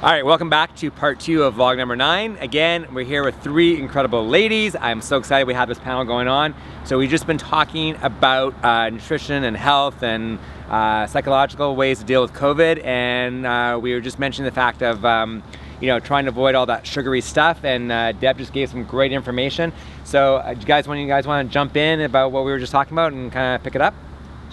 All right, welcome back to part 2 of vlog number 9. Again, we're here with 3 incredible ladies. I'm so excited we have this panel going on. So we've just been talking about nutrition and health and psychological ways to deal with COVID. And we were just mentioning the fact of trying to avoid all that sugary stuff. And Deb just gave some great information. So do you guys want to jump in about what we were just talking about and kind of pick it up?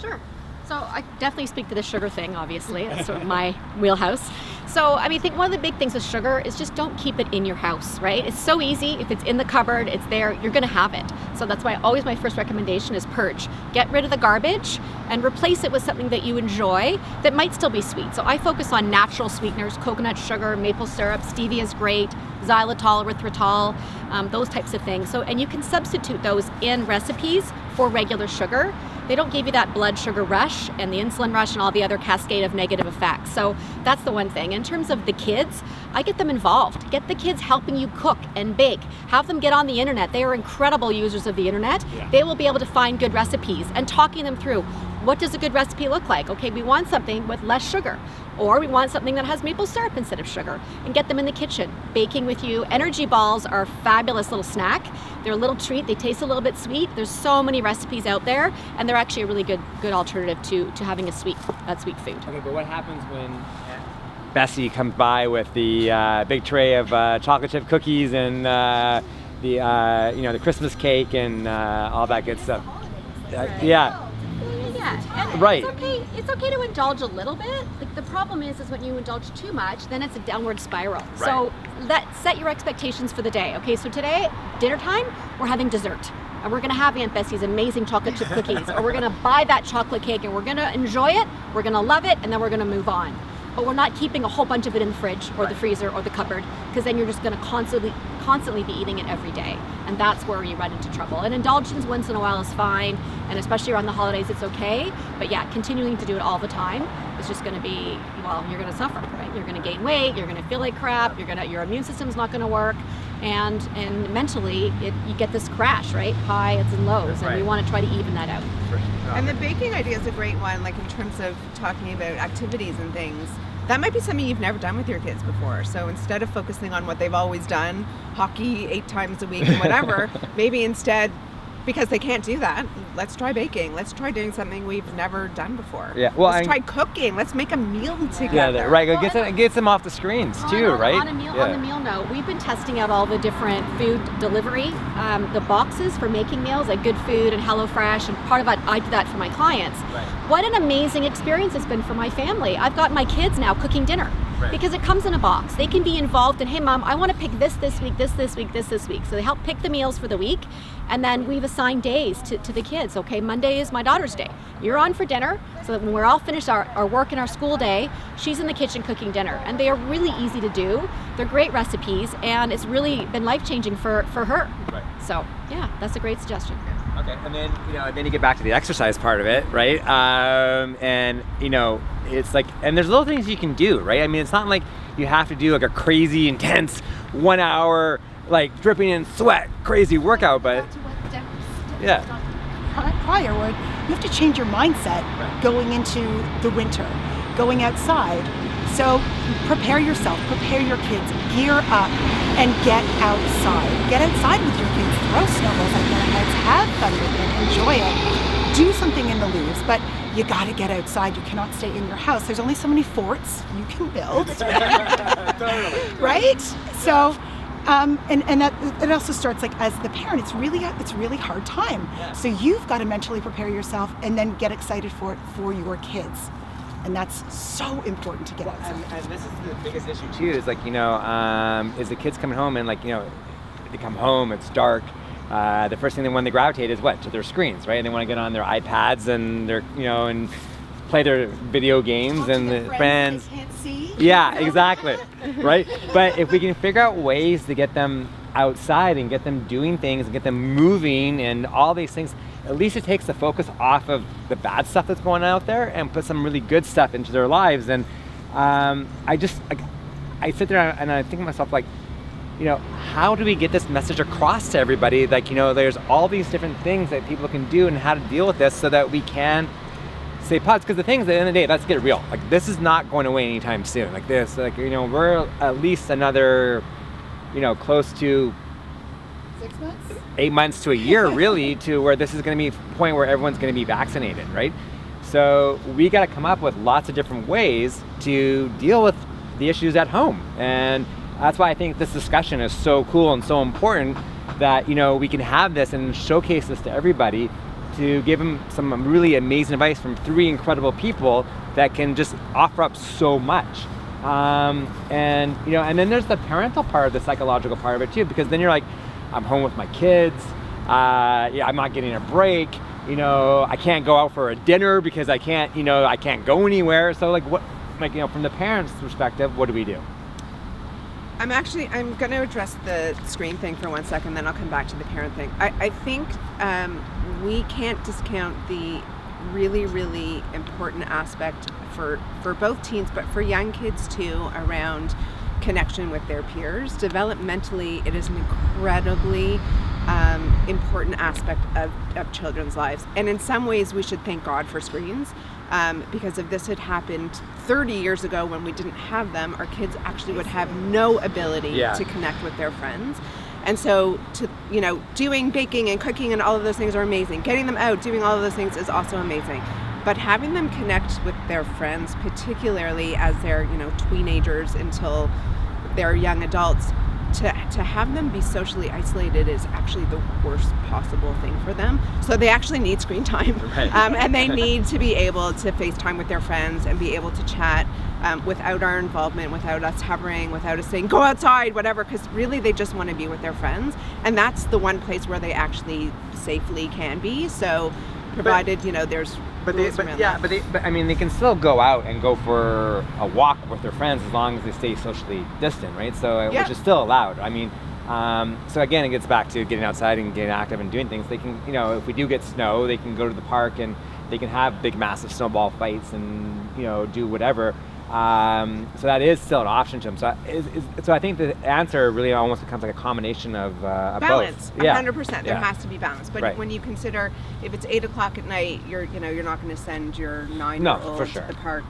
Sure. So I definitely speak to the sugar thing, obviously. That's sort of my wheelhouse. So, I think one of the big things with sugar is just don't keep it in your house, right? It's so easy. If it's in the cupboard, it's there, you're going to have it. So that's why always my first recommendation is purge. Get rid of the garbage and replace it with something that you enjoy that might still be sweet. So I focus on natural sweeteners, coconut sugar, maple syrup, stevia is great, xylitol, erythritol, those types of things. So, and you can substitute those in recipes for regular sugar. They don't give you that blood sugar rush and the insulin rush and all the other cascade of negative effects. So that's the one thing. In terms of the kids, I get them involved. Get the kids helping you cook and bake. Have them get on the internet. They are incredible users of the internet. Yeah. They will be able to find good recipes and talking them through. What does a good recipe look like? Okay, we want something with less sugar, or we want something that has maple syrup instead of sugar, and get them in the kitchen, baking with you. Energy balls are a fabulous little snack. They're a little treat. They taste a little bit sweet. There's so many recipes out there, and they're actually a really good alternative to having a sweet food. Okay, but what happens when Bessie comes by with the big tray of chocolate chip cookies and the Christmas cake and all that good stuff? Yeah. And right. It's okay to indulge a little bit. The problem is when you indulge too much, then it's a downward spiral. Right. So set your expectations for the day. Okay, so today, dinner time, we're having dessert. And we're gonna have Aunt Bessie's amazing chocolate chip cookies. Or we're gonna buy that chocolate cake and we're gonna enjoy it, we're gonna love it, and then we're gonna move on. But we're not keeping a whole bunch of it in the fridge or the freezer or the cupboard, because then you're just gonna constantly be eating it every day. And that's where you run into trouble. And indulgence once in a while is fine, and especially around the holidays, it's okay. But yeah, continuing to do it all the time is just gonna be, you're gonna suffer, right? You're gonna gain weight, you're gonna feel like crap, your immune system's not gonna work, and mentally, you get this crash, right? Highs and lows, and we wanna try to even that out. And the baking idea is a great one, like in terms of talking about activities and things. That might be something you've never done with your kids before. So instead of focusing on what they've always done, hockey 8 times a week and whatever, maybe instead, because they can't do that, let's try baking. Let's try doing something we've never done before. Yeah. Well, let's try cooking. Let's make a meal together. Yeah, right. Get them off the screens too, right? On the meal note, we've been testing out all the different food delivery, the boxes for making meals, like Good Food and HelloFresh, and part of it, I do that for my clients. Right. What an amazing experience it's been for my family. I've got my kids now cooking dinner. Right. Because it comes in a box. They can be involved in, hey mom, I want to pick this week, this week, this week. So they help pick the meals for the week, and then we've assigned days to the kids. Okay, Monday is my daughter's day. You're on for dinner, so that when we're all finished our work and our school day, she's in the kitchen cooking dinner. And they are really easy to do. They're great recipes, and it's really been life-changing for her. Right. So yeah, that's a great suggestion. Okay, and then then you get back to the exercise part of it, right? It's like, and there's little things you can do, right? I mean, it's not like you have to do like a crazy intense 1 hour, like dripping in sweat, crazy workout, but yeah. Prior would, you have to change your mindset going into the winter, going outside. So prepare yourself, prepare your kids, gear up, and get outside. Get outside with your kids, throw snowballs at their heads, have fun with it, enjoy it. Do something in the leaves, but you gotta get outside. You cannot stay in your house. There's only so many forts you can build. Right? So, and that it also starts like as the parent, it's really hard time. Yeah. So you've got to mentally prepare yourself and then get excited for it for your kids. And that's so important to get outside. And this is the biggest issue too, is like, is the kids coming home and like, they come home, it's dark. The first thing they want to gravitate is what? To their screens, right? And they want to get on their iPads and their, and play their video games. Talk and to the friends they can't see. Yeah, exactly, right? But if we can figure out ways to get them outside and get them doing things and get them moving and all these things, at least it takes the focus off of the bad stuff that's going on out there and put some really good stuff into their lives. And I sit there and I think to myself, like, how do we get this message across to everybody? Like, there's all these different things that people can do and how to deal with this so that we can stay positive. Because the thing is, at the end of the day, let's get real. Like, this is not going away anytime soon. Like this, like, you know, we're at least another, you know, close to 6 months? 8 months to a year, really, to where this is going to be a point where everyone's going to be vaccinated, right? So we got to come up with lots of different ways to deal with the issues at home. And that's why I think this discussion is so cool and so important, that, you know, we can have this and showcase this to everybody, to give them some really amazing advice from 3 incredible people that can just offer up so much. And, you know, and then there's the parental part, the psychological part of it too, because then you're like, I'm home with my kids, yeah, I'm not getting a break, you know, I can't go out for a dinner because I can't go anywhere. So like, what, like, you know, from the parents' perspective, what do we do? I'm going to address the screen thing for 1 second, then I'll come back to the parent thing. I think we can't discount the really, really important aspect for both teens, but for young kids too, around connection with their peers. Developmentally, it is an incredibly important aspect of children's lives. And in some ways, we should thank God for screens, because if this had happened 30 years ago when we didn't have them, our kids actually would have no ability to connect with their friends. And so, you know, doing baking and cooking and all of those things are amazing. Getting them out, doing all of those things is also amazing. But having them connect with their friends, particularly as they're, you know, teenagers until they're young adults, to have them be socially isolated is actually the worst possible thing for them. So they actually need screen time. Right. And they need to be able to FaceTime with their friends and be able to chat without our involvement, without us hovering, without us saying, go outside, whatever, because really they just want to be with their friends. And that's the one place where they actually safely can be. So provided, you know, there's But rules around that. but I mean, they can still go out and go for a walk with their friends as long as they stay socially distant, right? So, which is still allowed. I mean, so again, it gets back to getting outside and getting active and doing things. They can, you know, if we do get snow, they can go to the park and they can have big, massive snowball fights and, you know, do whatever. So that is still an option to them. So I think the answer really almost becomes like a combination of balance. both. Yeah. 100%. There has to be balance. But when you consider if it's 8 o'clock at night, you're not going to send your 9-year-old for sure. to the park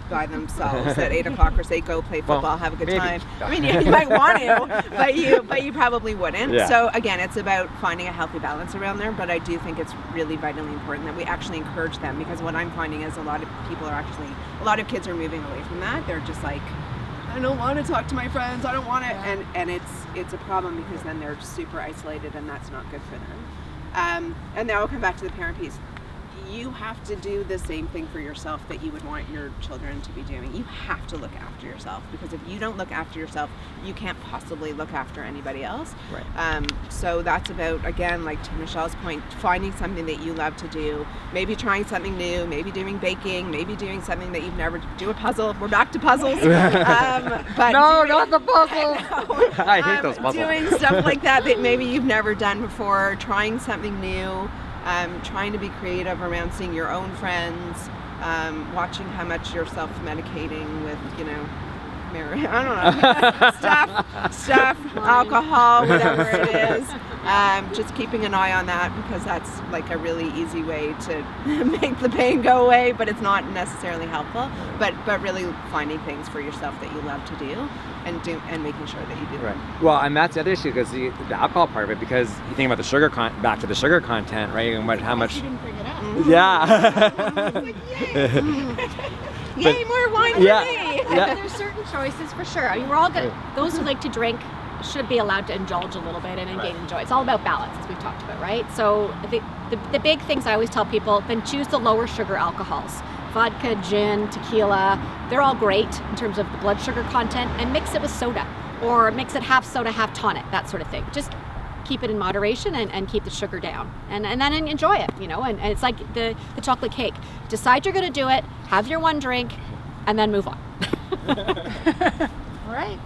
by themselves at 8 o'clock or say go play football, have a good maybe. time. I mean, you might want to, but you probably wouldn't. Yeah. So again, it's about finding a healthy balance around there. But I do think it's really vitally important that we actually encourage them, because what I'm finding is a lot of kids are moving away from that. They're just like, I don't want to talk to my friends. I don't want to, and it's a problem, because then they're super isolated, and that's not good for them. And now I'll come back to the parent piece. You have to do the same thing for yourself that you would want your children to be doing. You have to look after yourself, because if you don't look after yourself, you can't possibly look after anybody else. Right. So that's about, again, like to Michelle's point, finding something that you love to do, maybe trying something new, maybe doing baking, maybe doing something that you've never do a puzzle. We're back to puzzles. But not the puzzle. I hate those puzzles. Doing stuff like that maybe you've never done before, trying something new. Trying to be creative around seeing your own friends, watching how much you're self-medicating with, you know, I don't know, stuff, alcohol, whatever it is. Just keeping an eye on that, because that's like a really easy way to make the pain go away, but it's not necessarily helpful. But really finding things for yourself that you love to do, and making sure that you do them. Right. Well, and that's the other issue, because the alcohol part of it, because you think about the sugar back to the sugar content, right? And how much? You didn't bring it up. Yeah. Yay, more wine for Yeah. me! Yeah. There's certain choices for sure. I mean, we're all good. Those who like to drink should be allowed to indulge a little bit and engage in joy. It's all about balance, as we've talked about, right? So the big things I always tell people, then choose the lower sugar alcohols. Vodka, gin, tequila, they're all great in terms of the blood sugar content, and mix it with soda, or mix it half soda, half tonic, that sort of thing. Just keep it in moderation and keep the sugar down, and then enjoy it, you know, and it's like the chocolate cake. Decide you're gonna do it, have your one drink, and then move on. All right.